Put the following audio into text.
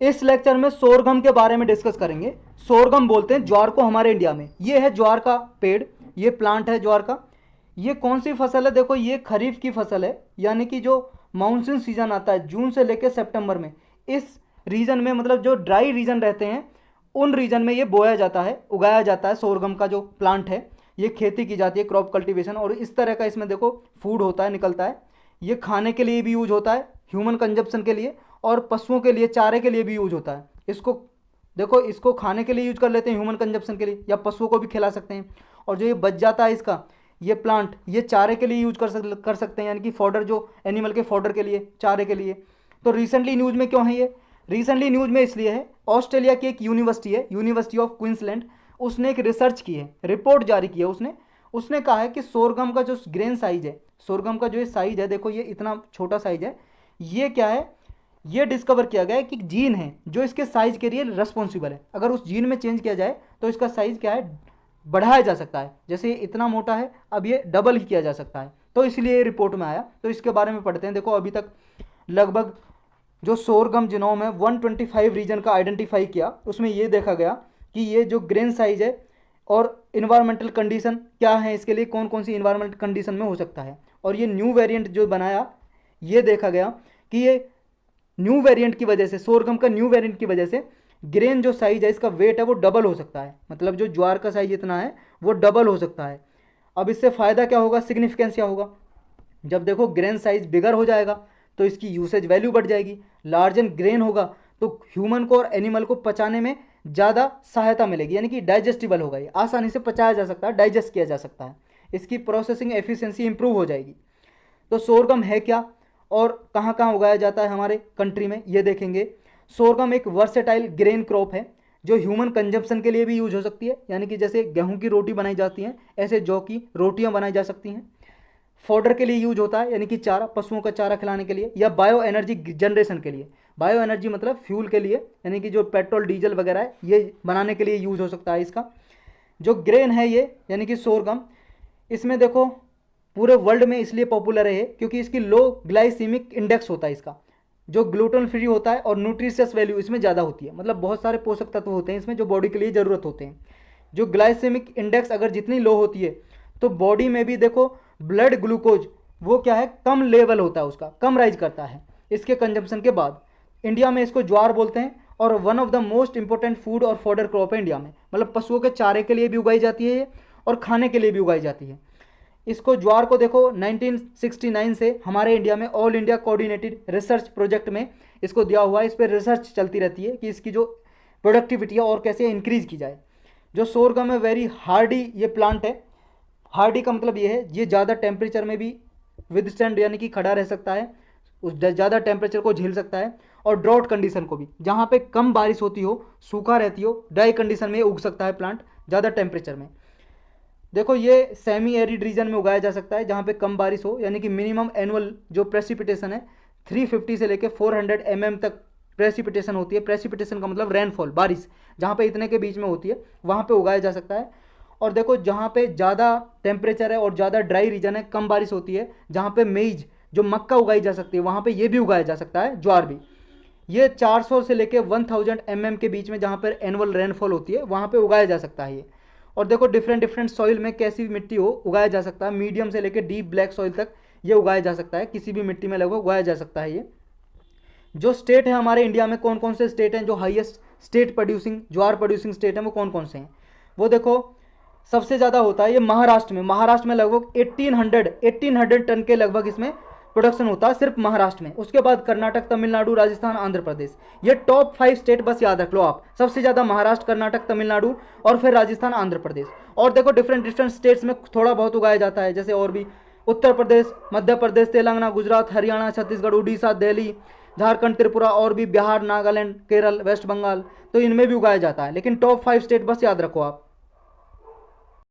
इस लेक्चर में सोरगम के बारे में डिस्कस करेंगे। सोरगम बोलते हैं ज्वार को हमारे इंडिया में। ये है ज्वार का पेड़, ये प्लांट है ज्वार का। ये कौन सी फसल है? देखो ये खरीफ की फसल है, यानी कि जो मानसून सीजन आता है जून से लेकर सितंबर में, इस रीजन में, मतलब जो ड्राई रीजन रहते हैं उन रीजन में ये बोया जाता है, उगाया जाता है। सोरगम का जो प्लांट है ये खेती की जाती है, क्रॉप कल्टीवेशन। और इस तरह का इसमें देखो फूड होता है, निकलता है। ये खाने के लिए भी यूज होता है, ह्यूमन कंजप्शन के लिए, और पशुओं के लिए चारे के लिए भी यूज होता है। इसको देखो, इसको खाने के लिए यूज कर लेते हैं ह्यूमन कंजप्शन के लिए, या पशुओं को भी खिला सकते हैं। और जो ये बच जाता है इसका, ये प्लांट, ये चारे के लिए यूज कर सकते हैं, यानी कि फॉडर, जो एनिमल के फॉडर के लिए, चारे के लिए। तो रिसेंटली न्यूज़ में क्यों है ये? रिसेंटली न्यूज़ में इसलिए है, ऑस्ट्रेलिया की एक यूनिवर्सिटी है, यूनिवर्सिटी ऑफ क्वींसलैंड, उसने एक रिसर्च की है, रिपोर्ट जारी की है उसने। उसने कहा है कि सोरगम का जो ग्रेन साइज है, सोरगम का जो ये साइज है, देखो ये इतना छोटा साइज है, ये क्या है, ये डिस्कवर किया गया है कि जीन है जो इसके साइज के लिए रिस्पॉन्सिबल है। अगर उस जीन में चेंज किया जाए तो इसका साइज क्या है, बढ़ाया जा सकता है। जैसे ये इतना मोटा है, अब ये डबल ही किया जा सकता है। तो इसलिए ये रिपोर्ट में आया। तो इसके बारे में पढ़ते हैं। देखो अभी तक लगभग जो सोरगम जिनोम है 125 रीजन का आइडेंटिफाई किया, उसमें ये देखा गया कि ये जो ग्रेन साइज है और इन्वायरमेंटल कंडीशन क्या है इसके लिए, कौन कौन सी इन्वायरमेंटल कंडीशन में हो सकता है। और ये न्यू वेरिएंट जो बनाया, ये देखा गया कि ये न्यू वेरिएंट की वजह से, सोरगम का न्यू वेरिएंट की वजह से ग्रेन जो साइज है, इसका वेट है वो डबल हो सकता है। मतलब जो ज्वार का साइज इतना है वो डबल हो सकता है। अब इससे फ़ायदा क्या होगा, सिग्निफिकेंस क्या होगा? जब देखो ग्रेन साइज बिगर हो जाएगा तो इसकी यूसेज वैल्यू बढ़ जाएगी। लार्ज एंड ग्रेन होगा तो ह्यूमन को और एनिमल को पचाने में ज़्यादा सहायता मिलेगी, यानी कि डाइजेस्टिबल होगा, ये आसानी से पचाया जा सकता है, डाइजेस्ट किया जा सकता है। इसकी प्रोसेसिंग एफिशिएंसी इंप्रूव हो जाएगी। तो सोरगम है क्या और कहाँ कहाँ उगाया जाता है हमारे कंट्री में, ये देखेंगे। सोरगम एक वर्सेटाइल ग्रेन क्रॉप है जो ह्यूमन कंजप्शन के लिए भी यूज हो सकती है, यानी कि जैसे गेहूं की रोटी बनाई जाती है, ऐसे जौ की रोटियां बनाई जा सकती हैं। फॉडर के लिए यूज होता है, यानी कि चारा, पशुओं का चारा खिलाने के लिए, या बायो एनर्जी जनरेशन के लिए। बायो एनर्जी मतलब फ्यूल के लिए, यानी कि जो पेट्रोल डीजल वगैरह है ये बनाने के लिए यूज हो सकता है इसका। जो ग्रेन है ये, यानी कि सोरगम, इसमें देखो पूरे वर्ल्ड में इसलिए पॉपुलर है क्योंकि इसकी लो ग्लाइसीमिक इंडेक्स होता है इसका, जो ग्लूटेन फ्री होता है, और न्यूट्रिशियस वैल्यू इसमें ज़्यादा होती है। मतलब बहुत सारे पोषक तत्व होते हैं इसमें जो बॉडी के लिए ज़रूरत होते हैं। जो ग्लाइसेमिक इंडेक्स अगर जितनी लो होती है तो बॉडी में भी देखो ब्लड ग्लूकोज वो क्या है, कम लेवल होता है उसका, कम राइज करता है इसके कंजम्पशन के बाद। इंडिया में इसको ज्वार बोलते हैं, और one of the most important food और फॉडर क्रॉप है इंडिया में। मतलब पशुओं के चारे के लिए भी उगाई जाती है ये, और खाने के लिए भी उगाई जाती है। इसको ज्वार को देखो 1969 से हमारे इंडिया में all India coordinated research project में इसको दिया हुआ है। इस पर रिसर्च चलती रहती है कि इसकी जो प्रोडक्टिविटी है और कैसे इंक्रीज की जाए। जो सोरगम है वेरी हार्डी ये प्लांट है। हार्डी का मतलब ये है, ये ज़्यादा टेम्परेचर में भी विदस्टैंड, यानी कि खड़ा रह सकता है, उस ज़्यादा टेम्परेचर को झेल सकता है, और ड्रॉट कंडीशन को भी, जहाँ पे कम बारिश होती हो, सूखा रहती हो, ड्राई कंडीशन में उग सकता है प्लांट ज़्यादा टेम्परेचर में। देखो ये सेमी एरिड रीजन में उगाया जा सकता है जहाँ पे कम बारिश हो, यानी कि मिनिमम एनुअल जो प्रेसिपिटेशन है 350 से लेके 400 mm तक प्रेसिपिटेशन होती है। प्रेसिपिटेशन का मतलब रेनफॉल, बारिश, जहाँ पे इतने के बीच में होती है वहाँ पे उगाया जा सकता है। और देखो जहाँ पे ज़्यादा टेम्परेचर है और ज़्यादा ड्राई रीजन है, कम बारिश होती है, जहाँ पे मेज जो मक्का उगाई जा सकती है वहाँ पे ये भी उगाया जा सकता है, ज्वार भी। ये 400 से लेके 1000 mm के बीच में जहाँ पर एनुअल रेनफॉल होती है वहाँ पे उगाया जा सकता है ये। और देखो डिफरेंट डिफरेंट सॉइल में कैसी भी मिट्टी हो उगाया जा सकता है, मीडियम से लेकर डीप ब्लैक सॉइल तक ये उगाया जा सकता है, किसी भी मिट्टी में लगभग उगाया जा सकता है ये। जो स्टेट है हमारे इंडिया में, कौन कौन से स्टेट हैं जो हाईएस्ट स्टेट प्रोड्यूसिंग ज्वार प्रोड्यूसिंग स्टेट हैं, वो कौन कौन से हैं? वो देखो सबसे ज़्यादा होता है ये महाराष्ट्र में। महाराष्ट्र में लगभग 1800 टन के लगभग इसमें प्रोडक्शन होता है सिर्फ महाराष्ट्र में। उसके बाद कर्नाटक, तमिलनाडु, राजस्थान, आंध्र प्रदेश, ये टॉप 5 स्टेट बस याद रख लो आप। सबसे ज़्यादा महाराष्ट्र, कर्नाटक, तमिलनाडु, और फिर राजस्थान, आंध्र प्रदेश। और देखो डिफरेंट डिफरेंट स्टेट्स में थोड़ा बहुत उगाया जाता है, जैसे और भी उत्तर प्रदेश, मध्य प्रदेश, तेलंगाना, गुजरात, हरियाणा, छत्तीसगढ़, उड़ीसा, दिल्ली, झारखंड, त्रिपुरा, और भी बिहार, नागालैंड, केरल, वेस्ट बंगाल, तो इनमें भी उगाया जाता है। लेकिन टॉप 5 स्टेट बस याद रखो आप।